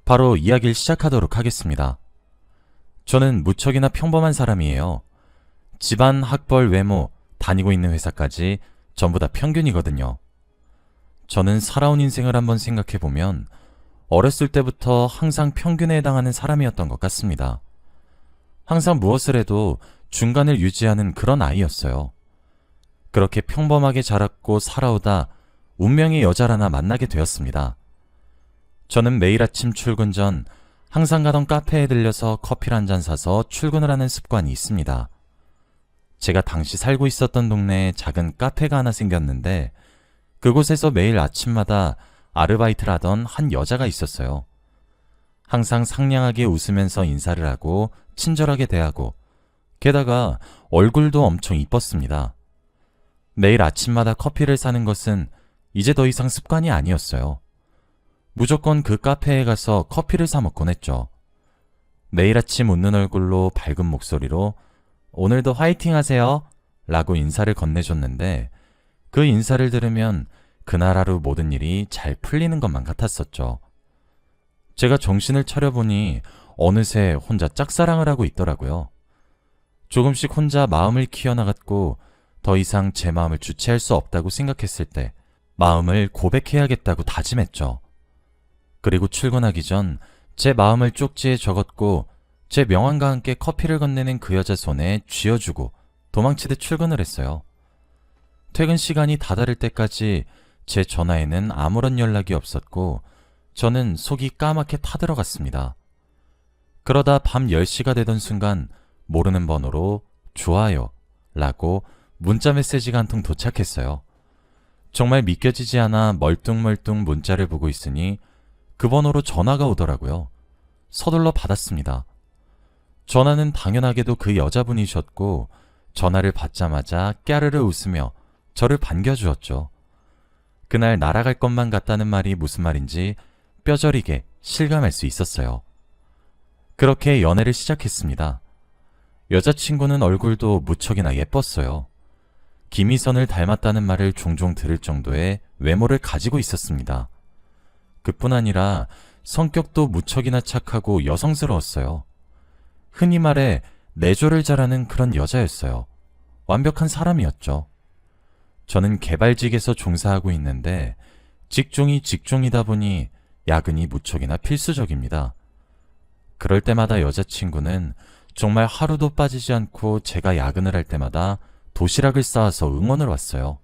바로 이야기를 시작하도록 하겠습니다. 저는 무척이나 평범한 사람이에요. 집안, 학벌, 외모, 다니고 있는 회사까지 전부 다 평균이거든요. 저는 살아온 인생을 한번 생각해보면 어렸을 때부터 항상 평균에 해당하는 사람이었던 것 같습니다. 항상 무엇을 해도 중간을 유지하는 그런 아이였어요. 그렇게 평범하게 자랐고 살아오다 운명의 여자를 하나 만나게 되었습니다. 저는 매일 아침 출근 전 항상 가던 카페에 들려서 커피를 한 잔 사서 출근을 하는 습관이 있습니다. 제가 당시 살고 있었던 동네에 작은 카페가 하나 생겼는데 그곳에서 매일 아침마다 아르바이트를 하던 한 여자가 있었어요. 항상 상냥하게 웃으면서 인사를 하고 친절하게 대하고 게다가 얼굴도 엄청 이뻤습니다. 매일 아침마다 커피를 사는 것은 이제 더 이상 습관이 아니었어요. 무조건 그 카페에 가서 커피를 사 먹곤 했죠. 매일 아침 웃는 얼굴로 밝은 목소리로 오늘도 화이팅 하세요 라고 인사를 건네줬는데 그 인사를 들으면 그날 하루 모든 일이 잘 풀리는 것만 같았었죠. 제가 정신을 차려보니 어느새 혼자 짝사랑을 하고 있더라고요. 조금씩 혼자 마음을 키워나갔고 더 이상 제 마음을 주체할 수 없다고 생각했을 때 마음을 고백해야겠다고 다짐했죠. 그리고 출근하기 전 제 마음을 쪽지에 적었고 제 명함과 함께 커피를 건네는 그 여자 손에 쥐어주고 도망치듯 출근을 했어요. 퇴근 시간이 다다를 때까지 제 전화에는 아무런 연락이 없었고 저는 속이 까맣게 타들어갔습니다. 그러다 밤 10시가 되던 순간 모르는 번호로 좋아요 라고 문자 메시지가 한 통 도착했어요. 정말 믿겨지지 않아 멀뚱멀뚱 문자를 보고 있으니 그 번호로 전화가 오더라고요. 서둘러 받았습니다. 전화는 당연하게도 그 여자분이셨고 전화를 받자마자 깨르르 웃으며 저를 반겨주었죠. 그날 날아갈 것만 같다는 말이 무슨 말인지 뼈저리게 실감할 수 있었어요. 그렇게 연애를 시작했습니다. 여자친구는 얼굴도 무척이나 예뻤어요. 김희선을 닮았다는 말을 종종 들을 정도의 외모를 가지고 있었습니다. 그뿐 아니라 성격도 무척이나 착하고 여성스러웠어요. 흔히 말해 내조를 잘하는 그런 여자였어요. 완벽한 사람이었죠. 저는 개발직에서 종사하고 있는데 직종이 직종이다 보니 야근이 무척이나 필수적입니다. 그럴 때마다 여자친구는 정말 하루도 빠지지 않고 제가 야근을 할 때마다 도시락을 싸와서 응원을 왔어요.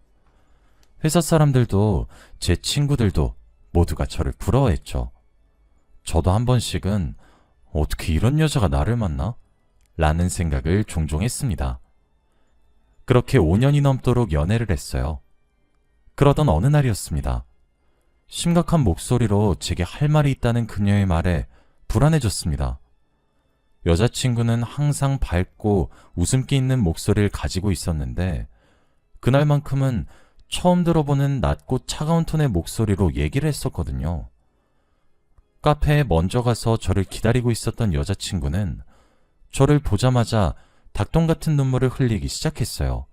회사 사람들도 제 친구들도 모두가 저를 부러워했죠. 저도 한 번씩은 어떻게 이런 여자가 나를 만나? 라는 생각을 종종 했습니다. 그렇게 5년이 넘도록 연애를 했어요. 그러던 어느 날이었습니다. 심각한 목소리로 제게 할 말이 있다는 그녀의 말에 불안해졌습니다. 여자친구는 항상 밝고 웃음기 있는 목소리를 가지고 있었는데 그날만큼은 처음 들어보는 낮고 차가운 톤의 목소리로 얘기를 했었거든요. 카페에 먼저 가서 저를 기다리고 있었던 여자친구는 저를 보자마자 닭똥 같은 눈물을 흘리기 시작했어요.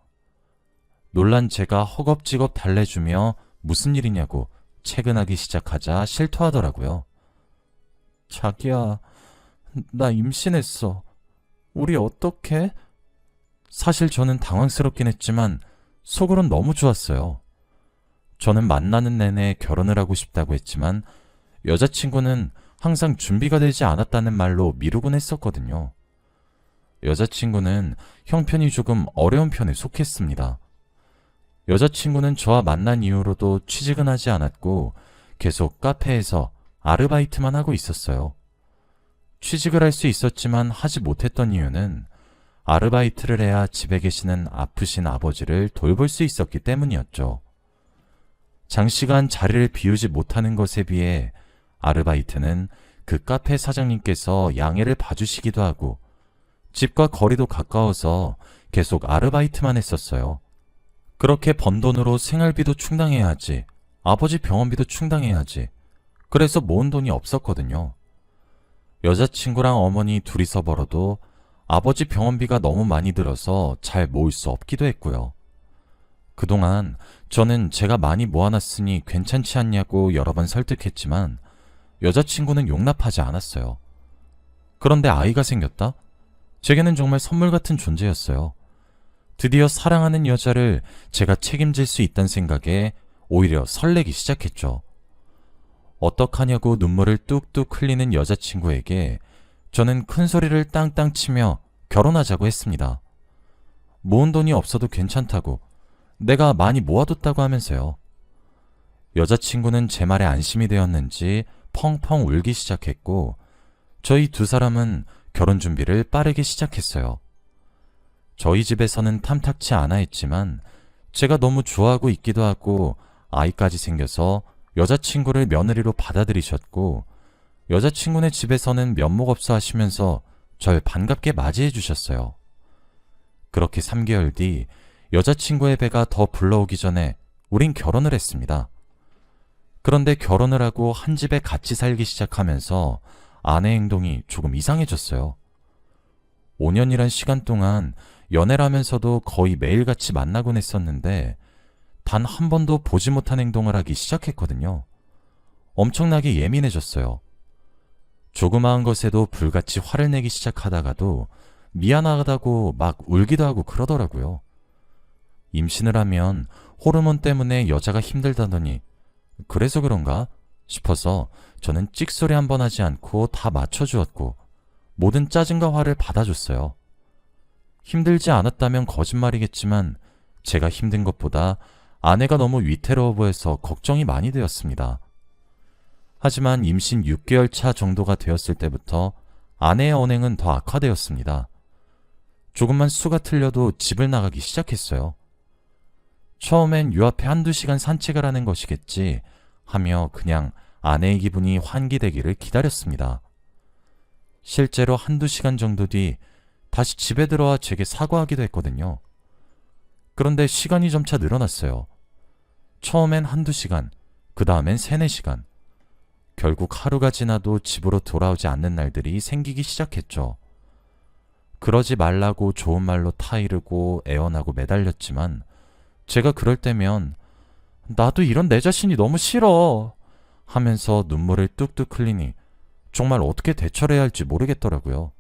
놀란 제가 허겁지겁 달래주며 무슨 일이냐고 채근하기 시작하자 실토하더라고요. 자기야, 나 임신했어. 우리 어떡해? 사실 저는 당황스럽긴 했지만 속으론 너무 좋았어요. 저는 만나는 내내 결혼을 하고 싶다고 했지만 여자친구는 항상 준비가 되지 않았다는 말로 미루곤 했었거든요. 여자친구는 형편이 조금 어려운 편에 속했습니다. 여자친구는 저와 만난 이후로도 취직은 하지 않았고 계속 카페에서 아르바이트만 하고 있었어요. 취직을 할 수 있었지만 하지 못했던 이유는 아르바이트를 해야 집에 계시는 아프신 아버지를 돌볼 수 있었기 때문이었죠. 장시간 자리를 비우지 못하는 것에 비해 아르바이트는 그 카페 사장님께서 양해를 봐주시기도 하고 집과 거리도 가까워서 계속 아르바이트만 했었어요. 그렇게 번 돈으로 생활비도 충당해야 하지, 아버지 병원비도 충당해야 하지. 그래서 모은 돈이 없었거든요. 여자친구랑 어머니 둘이서 벌어도 아버지 병원비가 너무 많이 들어서 잘 모을 수 없기도 했고요. 그동안 저는 제가 많이 모아놨으니 괜찮지 않냐고 여러 번 설득했지만 여자친구는 용납하지 않았어요. 그런데 아이가 생겼다? 제게는 정말 선물 같은 존재였어요. 드디어 사랑하는 여자를 제가 책임질 수 있다는 생각에 오히려 설레기 시작했죠. 어떡하냐고 눈물을 뚝뚝 흘리는 여자친구에게 저는 큰 소리를 땅땅 치며 결혼하자고 했습니다. 모은 돈이 없어도 괜찮다고, 내가 많이 모아뒀다고 하면서요. 여자친구는 제 말에 안심이 되었는지 펑펑 울기 시작했고, 저희 두 사람은 결혼 준비를 빠르게 시작했어요. 저희 집에서는 탐탁치 않아 했지만 제가 너무 좋아하고 있기도 하고 아이까지 생겨서 여자친구를 며느리로 받아들이셨고, 여자친구네 집에서는 면목 없어 하시면서 절 반갑게 맞이해 주셨어요. 그렇게 3개월 뒤 여자친구의 배가 더 불러오기 전에 우린 결혼을 했습니다. 그런데 결혼을 하고 한 집에 같이 살기 시작하면서 아내 행동이 조금 이상해졌어요. 5년이란 시간 동안 연애를 하면서도 거의 매일같이 만나곤 했었는데 단 한 번도 보지 못한 행동을 하기 시작했거든요. 엄청나게 예민해졌어요. 조그마한 것에도 불같이 화를 내기 시작하다가도 미안하다고 막 울기도 하고 그러더라고요. 임신을 하면 호르몬 때문에 여자가 힘들다더니 그래서 그런가 싶어서 저는 찍소리 한 번 하지 않고 다 맞춰주었고 모든 짜증과 화를 받아줬어요. 힘들지 않았다면 거짓말이겠지만 제가 힘든 것보다 아내가 너무 위태로워 보여서 걱정이 많이 되었습니다. 하지만 임신 6개월 차 정도가 되었을 때부터 아내의 언행은 더 악화되었습니다. 조금만 수가 틀려도 집을 나가기 시작했어요. 처음엔 유 앞에 한두 시간 산책을 하는 것이겠지 하며 그냥 아내의 기분이 환기되기를 기다렸습니다. 실제로 한두 시간 정도 뒤 다시 집에 들어와 제게 사과하기도 했거든요. 그런데 시간이 점차 늘어났어요. 처음엔 한두 시간, 그 다음엔 3-4시간. 결국 하루가 지나도 집으로 돌아오지 않는 날들이 생기기 시작했죠. 그러지 말라고 좋은 말로 타이르고 애원하고 매달렸지만 제가 그럴 때면 나도 이런 내 자신이 너무 싫어 하면서 눈물을 뚝뚝 흘리니 정말 어떻게 대처를 해야 할지 모르겠더라고요.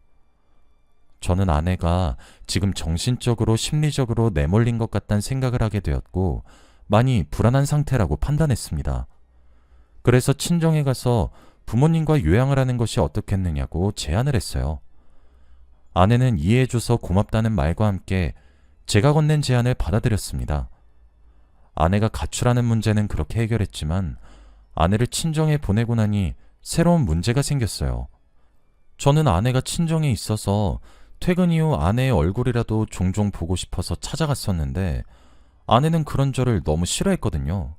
저는 아내가 지금 정신적으로 심리적으로 내몰린 것 같다는 생각을 하게 되었고 많이 불안한 상태라고 판단했습니다. 그래서 친정에 가서 부모님과 요양을 하는 것이 어떻겠느냐고 제안을 했어요. 아내는 이해해줘서 고맙다는 말과 함께 제가 건넨 제안을 받아들였습니다. 아내가 가출하는 문제는 그렇게 해결했지만 아내를 친정에 보내고 나니 새로운 문제가 생겼어요. 저는 아내가 친정에 있어서 퇴근 이후 아내의 얼굴이라도 종종 보고 싶어서 찾아갔었는데 아내는 그런 저를 너무 싫어했거든요.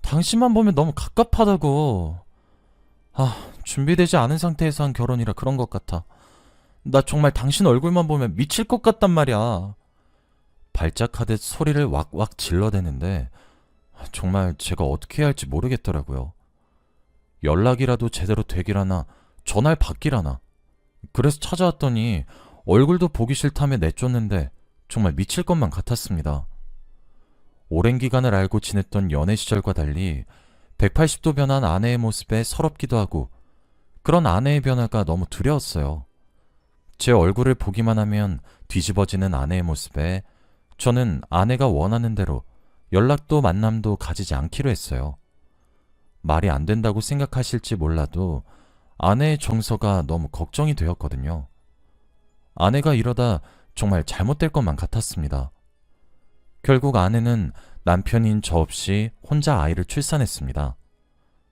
당신만 보면 너무 갑갑하다고. 준비되지 않은 상태에서 한 결혼이라 그런 것 같아. 나 정말 당신 얼굴만 보면 미칠 것 같단 말이야. 발작하듯 소리를 왁왁 질러대는데 정말 제가 어떻게 해야 할지 모르겠더라고요. 연락이라도 제대로 되기라나 전화를 받기라나. 그래서 찾아왔더니 얼굴도 보기 싫다며 내쫓는데 정말 미칠 것만 같았습니다. 오랜 기간을 알고 지냈던 연애 시절과 달리 180도 변한 아내의 모습에 서럽기도 하고 그런 아내의 변화가 너무 두려웠어요. 제 얼굴을 보기만 하면 뒤집어지는 아내의 모습에 저는 아내가 원하는 대로 연락도 만남도 가지지 않기로 했어요. 말이 안 된다고 생각하실지 몰라도 아내의 정서가 너무 걱정이 되었거든요. 아내가 이러다 정말 잘못될 것만 같았습니다. 결국 아내는 남편인 저 없이 혼자 아이를 출산했습니다.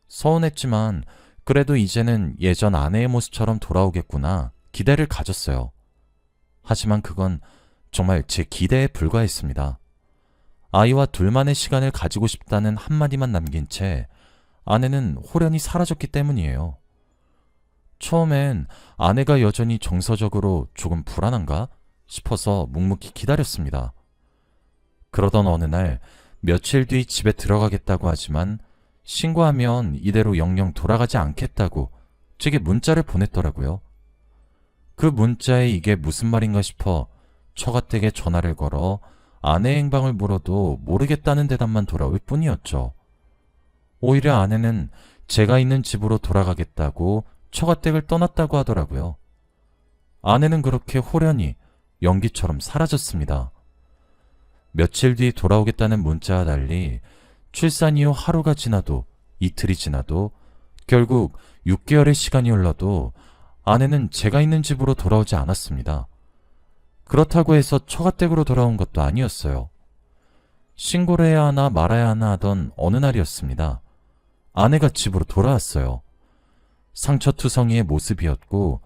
서운했지만 그래도 이제는 예전 아내의 모습처럼 돌아오겠구나 기대를 가졌어요. 하지만 그건 정말 제 기대에 불과했습니다. 아이와 둘만의 시간을 가지고 싶다는 한마디만 남긴 채 아내는 홀연히 사라졌기 때문이에요. 처음엔 아내가 여전히 정서적으로 조금 불안한가 싶어서 묵묵히 기다렸습니다. 그러던 어느 날 며칠 뒤 집에 들어가겠다고 하지만 신고하면 이대로 영영 돌아가지 않겠다고 제게 문자를 보냈더라고요. 그 문자에 이게 무슨 말인가 싶어 처가댁에 전화를 걸어 아내의 행방을 물어도 모르겠다는 대답만 돌아올 뿐이었죠. 오히려 아내는 제가 있는 집으로 돌아가겠다고 처가댁을 떠났다고 하더라고요. 아내는 그렇게 호련히 연기처럼 사라졌습니다. 며칠 뒤 돌아오겠다는 문자와 달리 출산 이후 하루가 지나도 이틀이 지나도 결국 6개월의 시간이 흘러도 아내는 제가 있는 집으로 돌아오지 않았습니다. 그렇다고 해서 처가댁으로 돌아온 것도 아니었어요. 신고를 해야 하나 말아야 하나 하던 어느 날이었습니다. 아내가 집으로 돌아왔어요. 상처투성이의 모습이었고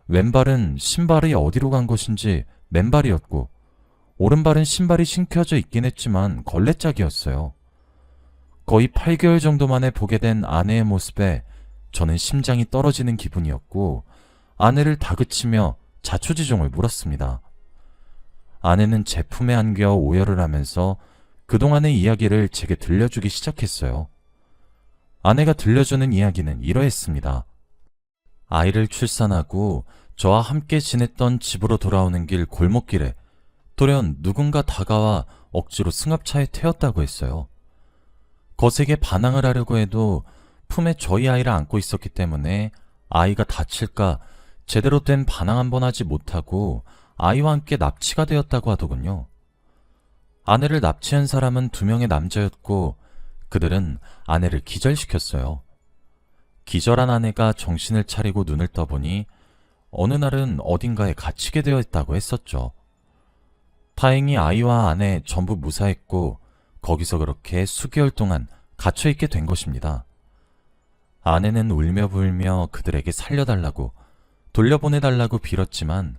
왼발은 신발이 어디로 간 것인지 맨발이었고 오른발은 신발이 신겨져 있긴 했지만 걸레짝이었어요. 거의 8개월 정도 만에 보게 된 아내의 모습에 저는 심장이 떨어지는 기분이었고 아내를 다그치며 자초지종을 물었습니다. 아내는 제 품에 안겨 오열을 하면서 그동안의 이야기를 제게 들려주기 시작했어요. 아내가 들려주는 이야기는 이러했습니다. 아이를 출산하고 저와 함께 지냈던 집으로 돌아오는 길 골목길에 돌연 누군가 다가와 억지로 승합차에 태웠다고 했어요. 거세게 반항을 하려고 해도 품에 저희 아이를 안고 있었기 때문에 아이가 다칠까 제대로 된 반항 한 번 하지 못하고 아이와 함께 납치가 되었다고 하더군요. 아내를 납치한 사람은 2명의 남자였고 그들은 아내를 기절시켰어요. 기절한 아내가 정신을 차리고 눈을 떠보니 어느 날은 어딘가에 갇히게 되어 있다고 했었죠. 다행히 아이와 아내 전부 무사했고 거기서 그렇게 수개월 동안 갇혀있게 된 것입니다. 아내는 울며 불며 그들에게 살려달라고 돌려보내달라고 빌었지만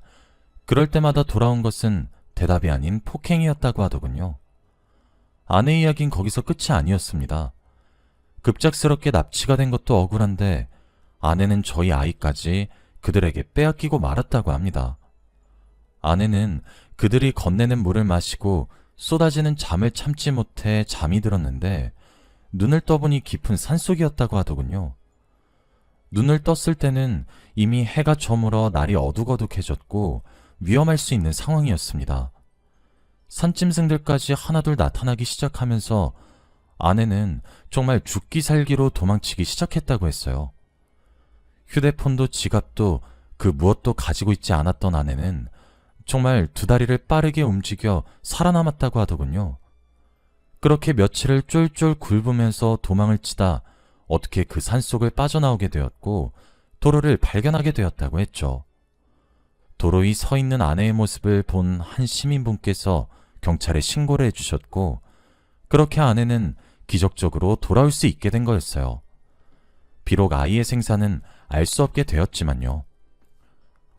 그럴 때마다 돌아온 것은 대답이 아닌 폭행이었다고 하더군요. 아내 이야기는 거기서 끝이 아니었습니다. 급작스럽게 납치가 된 것도 억울한데 아내는 저희 아이까지 그들에게 빼앗기고 말았다고 합니다. 아내는 그들이 건네는 물을 마시고 쏟아지는 잠을 참지 못해 잠이 들었는데 눈을 떠보니 깊은 산속이었다고 하더군요. 눈을 떴을 때는 이미 해가 저물어 날이 어둑어둑해졌고 위험할 수 있는 상황이었습니다. 산짐승들까지 하나둘 나타나기 시작하면서 아내는 정말 죽기 살기로 도망치기 시작했다고 했어요. 휴대폰도 지갑도 그 무엇도 가지고 있지 않았던 아내는 정말 2다리를 빠르게 움직여 살아남았다고 하더군요. 그렇게 며칠을 쫄쫄 굴으면서 도망을 치다 어떻게 그 산속을 빠져나오게 되었고 도로를 발견하게 되었다고 했죠. 도로 위 서 있는 아내의 모습을 본 한 시민분께서 경찰에 신고를 해주셨고 그렇게 아내는 기적적으로 돌아올 수 있게 된 거였어요. 비록 아이의 생사는 알 수 없게 되었지만요.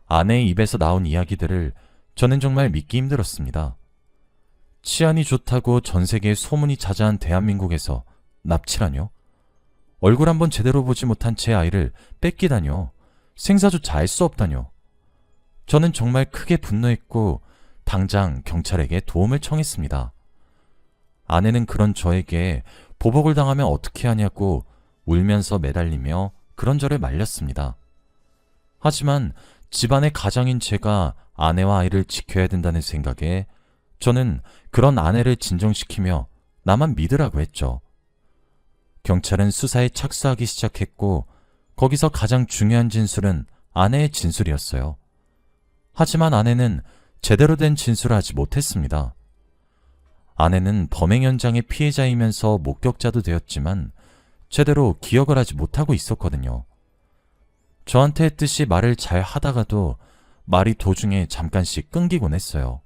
아내의 입에서 나온 이야기들을 저는 정말 믿기 힘들었습니다. 치안이 좋다고 전 세계에 소문이 자자한 대한민국에서 납치라뇨? 얼굴 한번 제대로 보지 못한 제 아이를 뺏기다뇨? 생사조차 알 수 없다뇨? 저는 정말 크게 분노했고 당장 경찰에게 도움을 청했습니다. 아내는 그런 저에게 보복을 당하면 어떻게 하냐고 울면서 매달리며 그런저를 말렸습니다. 하지만 집안의 가장인 제가 아내와 아이를 지켜야 된다는 생각에 저는 그런 아내를 진정시키며 나만 믿으라고 했죠. 경찰은 수사에 착수하기 시작했고 거기서 가장 중요한 진술은 아내의 진술이었어요. 하지만 아내는 제대로 된 진술을 하지 못했습니다. 아내는 범행 현장의 피해자이면서 목격자도 되었지만 제대로 기억을 하지 못하고 있었거든요. 저한테 했듯이 말을 잘 하다가도 말이 도중에 잠깐씩 끊기곤 했어요.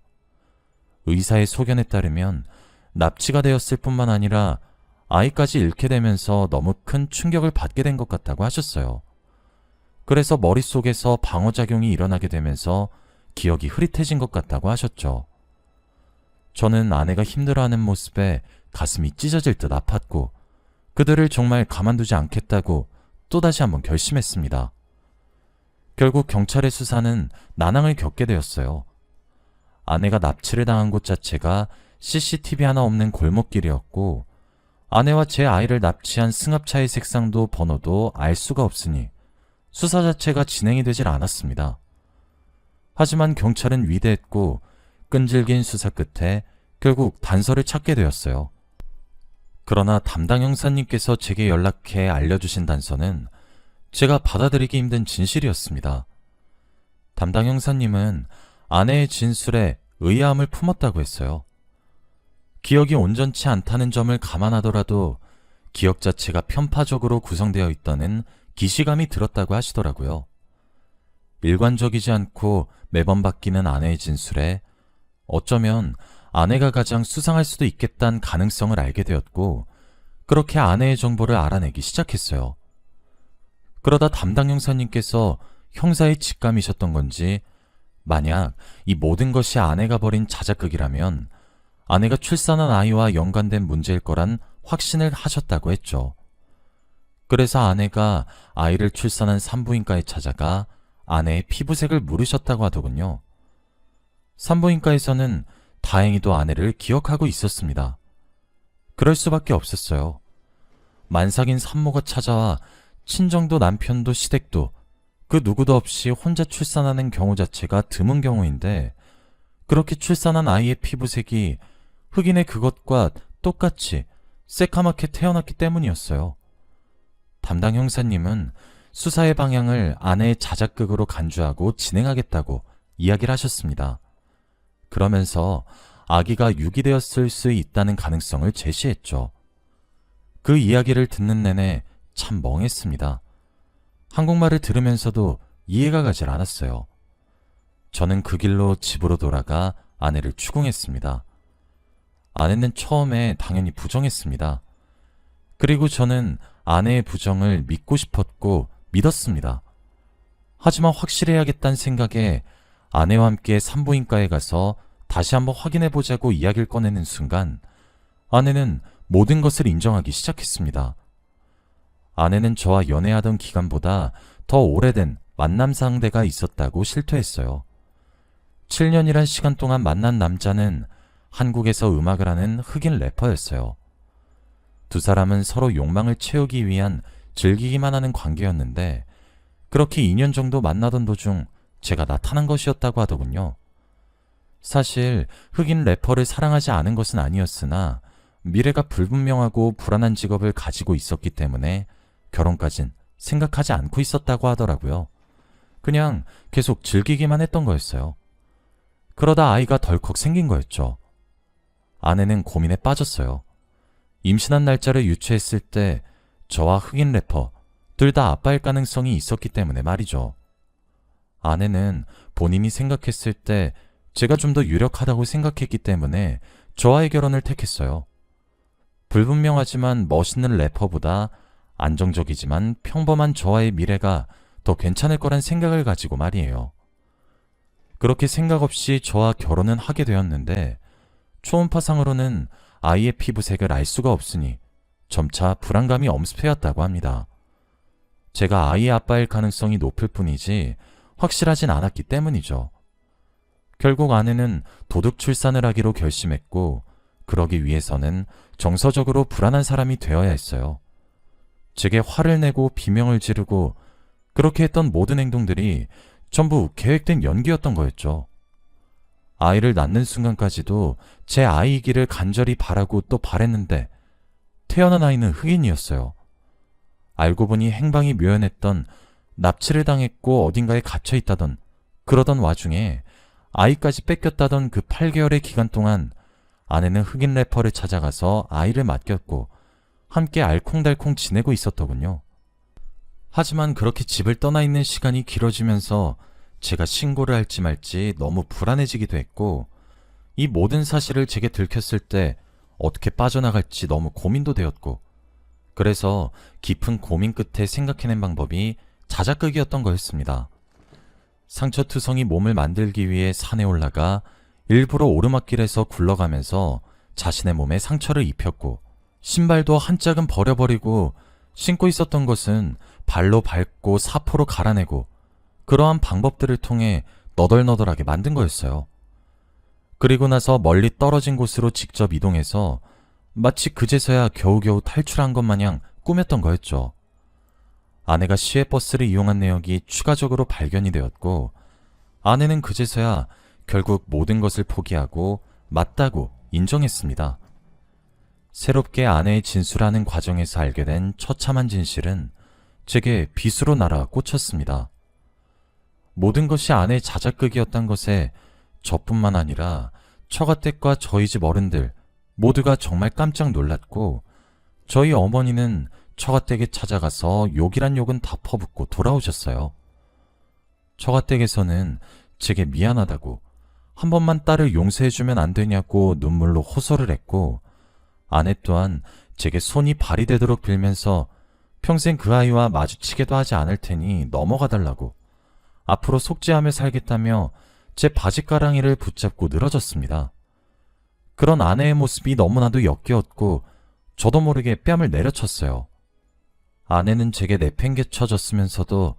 의사의 소견에 따르면 납치가 되었을 뿐만 아니라 아이까지 잃게 되면서 너무 큰 충격을 받게 된 것 같다고 하셨어요. 그래서 머릿속에서 방어작용이 일어나게 되면서 기억이 흐릿해진 것 같다고 하셨죠. 저는 아내가 힘들어하는 모습에 가슴이 찢어질 듯 아팠고 그들을 정말 가만두지 않겠다고 또다시 한번 결심했습니다. 결국 경찰의 수사는 난항을 겪게 되었어요. 아내가 납치를 당한 곳 자체가 CCTV 하나 없는 골목길이었고 아내와 제 아이를 납치한 승합차의 색상도 번호도 알 수가 없으니 수사 자체가 진행이 되질 않았습니다. 하지만 경찰은 위대했고 끈질긴 수사 끝에 결국 단서를 찾게 되었어요. 그러나 담당 형사님께서 제게 연락해 알려주신 단서는 제가 받아들이기 힘든 진실이었습니다. 담당 형사님은 아내의 진술에 의아함을 품었다고 했어요. 기억이 온전치 않다는 점을 감안하더라도 기억 자체가 편파적으로 구성되어 있다는 기시감이 들었다고 하시더라고요. 일관적이지 않고 매번 바뀌는 아내의 진술에 어쩌면 아내가 가장 수상할 수도 있겠다는 가능성을 알게 되었고, 그렇게 아내의 정보를 알아내기 시작했어요. 그러다 담당 형사님께서 형사의 직감이셨던 건지, 만약 이 모든 것이 아내가 벌인 자작극이라면 아내가 출산한 아이와 연관된 문제일 거란 확신을 하셨다고 했죠. 그래서 아내가 아이를 출산한 산부인과에 찾아가 아내의 피부색을 물으셨다고 하더군요. 산부인과에서는 다행히도 아내를 기억하고 있었습니다. 그럴 수밖에 없었어요. 만삭인 산모가 찾아와 친정도 남편도 시댁도 그 누구도 없이 혼자 출산하는 경우 자체가 드문 경우인데, 그렇게 출산한 아이의 피부색이 흑인의 그것과 똑같이 새까맣게 태어났기 때문이었어요. 담당 형사님은 수사의 방향을 아내의 자작극으로 간주하고 진행하겠다고 이야기를 하셨습니다. 그러면서 아기가 유기되었을 수 있다는 가능성을 제시했죠. 그 이야기를 듣는 내내 참 멍했습니다. 한국말을 들으면서도 이해가 가질 않았어요. 저는 그 길로 집으로 돌아가 아내를 추궁했습니다. 아내는 처음에 당연히 부정했습니다. 그리고 저는 아내의 부정을 믿고 싶었고 믿었습니다. 하지만 확실해야겠다는 생각에 아내와 함께 산부인과에 가서 다시 한번 확인해보자고 이야기를 꺼내는 순간 아내는 모든 것을 인정하기 시작했습니다. 아내는 저와 연애하던 기간보다 더 오래된 만남 상대가 있었다고 실토했어요. 7년이란 시간 동안 만난 남자는 한국에서 음악을 하는 흑인 래퍼였어요. 두 사람은 서로 욕망을 채우기 위한 즐기기만 하는 관계였는데, 그렇게 2년 정도 만나던 도중 제가 나타난 것이었다고 하더군요. 사실 흑인 래퍼를 사랑하지 않은 것은 아니었으나 미래가 불분명하고 불안한 직업을 가지고 있었기 때문에 결혼까진 생각하지 않고 있었다고 하더라고요. 그냥 계속 즐기기만 했던 거였어요. 그러다 아이가 덜컥 생긴 거였죠. 아내는 고민에 빠졌어요. 임신한 날짜를 유추했을 때 저와 흑인 래퍼 둘 다 아빠일 가능성이 있었기 때문에 말이죠. 아내는 본인이 생각했을 때 제가 좀 더 유력하다고 생각했기 때문에 저와의 결혼을 택했어요. 불분명하지만 멋있는 래퍼보다 안정적이지만 평범한 저와의 미래가 더 괜찮을 거란 생각을 가지고 말이에요. 그렇게 생각 없이 저와 결혼은 하게 되었는데, 초음파상으로는 아이의 피부색을 알 수가 없으니 점차 불안감이 엄습해왔다고 합니다. 제가 아이의 아빠일 가능성이 높을 뿐이지 확실하진 않았기 때문이죠. 결국 아내는 도둑 출산을 하기로 결심했고, 그러기 위해서는 정서적으로 불안한 사람이 되어야 했어요. 제게 화를 내고 비명을 지르고 그렇게 했던 모든 행동들이 전부 계획된 연기였던 거였죠. 아이를 낳는 순간까지도 제 아이이기를 간절히 바라고 또 바랬는데 태어난 아이는 흑인이었어요. 알고 보니 행방이 묘연했던, 납치를 당했고 어딘가에 갇혀있다던, 그러던 와중에 아이까지 뺏겼다던 그 8개월의 기간 동안 아내는 흑인 래퍼를 찾아가서 아이를 맡겼고 함께 알콩달콩 지내고 있었더군요. 하지만 그렇게 집을 떠나 있는 시간이 길어지면서 제가 신고를 할지 말지 너무 불안해지기도 했고, 이 모든 사실을 제게 들켰을 때 어떻게 빠져나갈지 너무 고민도 되었고, 그래서 깊은 고민 끝에 생각해낸 방법이 자작극이었던 거였습니다. 상처투성이 몸을 만들기 위해 산에 올라가 일부러 오르막길에서 굴러가면서 자신의 몸에 상처를 입혔고, 신발도 한 짝은 버려버리고 신고 있었던 것은 발로 밟고 사포로 갈아내고, 그러한 방법들을 통해 너덜너덜하게 만든 거였어요. 그리고 나서 멀리 떨어진 곳으로 직접 이동해서 마치 그제서야 겨우겨우 탈출한 것 마냥 꾸몄던 거였죠. 아내가 시외버스를 이용한 내역이 추가적으로 발견이 되었고, 아내는 그제서야 결국 모든 것을 포기하고 맞다고 인정했습니다. 새롭게 아내의 진술하는 과정에서 알게 된 처참한 진실은 제게 빗으로 날아 꽂혔습니다. 모든 것이 아내의 자작극이었던 것에 저뿐만 아니라 처가댁과 저희 집 어른들 모두가 정말 깜짝 놀랐고, 저희 어머니는 처가댁에 찾아가서 욕이란 욕은 다 퍼붓고 돌아오셨어요. 처가댁에서는 제게 미안하다고, 한 번만 딸을 용서해주면 안 되냐고 눈물로 호소를 했고, 아내 또한 제게 손이 발이 되도록 빌면서 평생 그 아이와 마주치게도 하지 않을 테니 넘어가달라고, 앞으로 속죄하며 살겠다며 제 바짓가랑이를 붙잡고 늘어졌습니다. 그런 아내의 모습이 너무나도 역겨웠고 저도 모르게 뺨을 내려쳤어요. 아내는 제게 내팽개쳐졌으면서도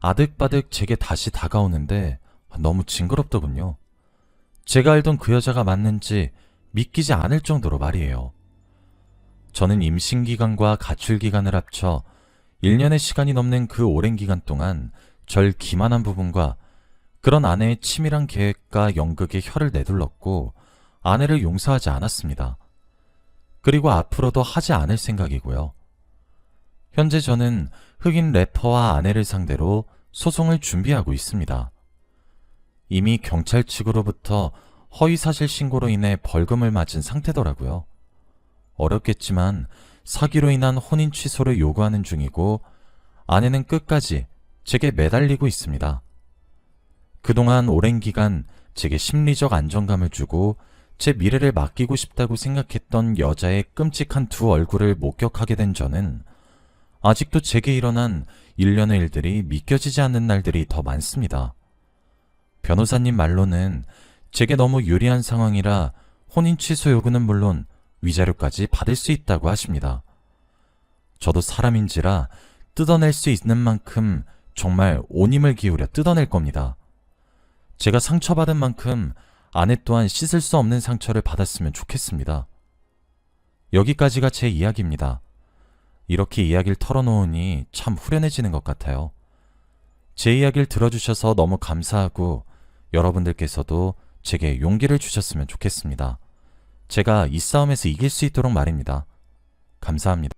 아득바득 제게 다시 다가오는데 너무 징그럽더군요. 제가 알던 그 여자가 맞는지 믿기지 않을 정도로 말이에요. 저는 임신기간과 가출기간을 합쳐 1년의 시간이 넘는 그 오랜 기간 동안 절 기만한 부분과 그런 아내의 치밀한 계획과 연극에 혀를 내둘렀고 아내를 용서하지 않았습니다. 그리고 앞으로도 하지 않을 생각이고요. 현재 저는 흑인 래퍼와 아내를 상대로 소송을 준비하고 있습니다. 이미 경찰 측으로부터 허위사실 신고로 인해 벌금을 맞은 상태더라고요. 어렵겠지만 사기로 인한 혼인 취소를 요구하는 중이고, 아내는 끝까지 제게 매달리고 있습니다. 그동안 오랜 기간 제게 심리적 안정감을 주고 제 미래를 맡기고 싶다고 생각했던 여자의 끔찍한 두 얼굴을 목격하게 된 저는 아직도 제게 일어난 일련의 일들이 믿겨지지 않는 날들이 더 많습니다. 변호사님 말로는 제게 너무 유리한 상황이라 혼인 취소 요구는 물론 위자료까지 받을 수 있다고 하십니다. 저도 사람인지라 뜯어낼 수 있는 만큼 정말 온 힘을 기울여 뜯어낼 겁니다. 제가 상처받은 만큼 아내 또한 씻을 수 없는 상처를 받았으면 좋겠습니다. 여기까지가 제 이야기입니다. 이렇게 이야기를 털어놓으니 참 후련해지는 것 같아요. 제 이야기를 들어주셔서 너무 감사하고 여러분들께서도 제게 용기를 주셨으면 좋겠습니다. 제가 이 싸움에서 이길 수 있도록 말입니다. 감사합니다.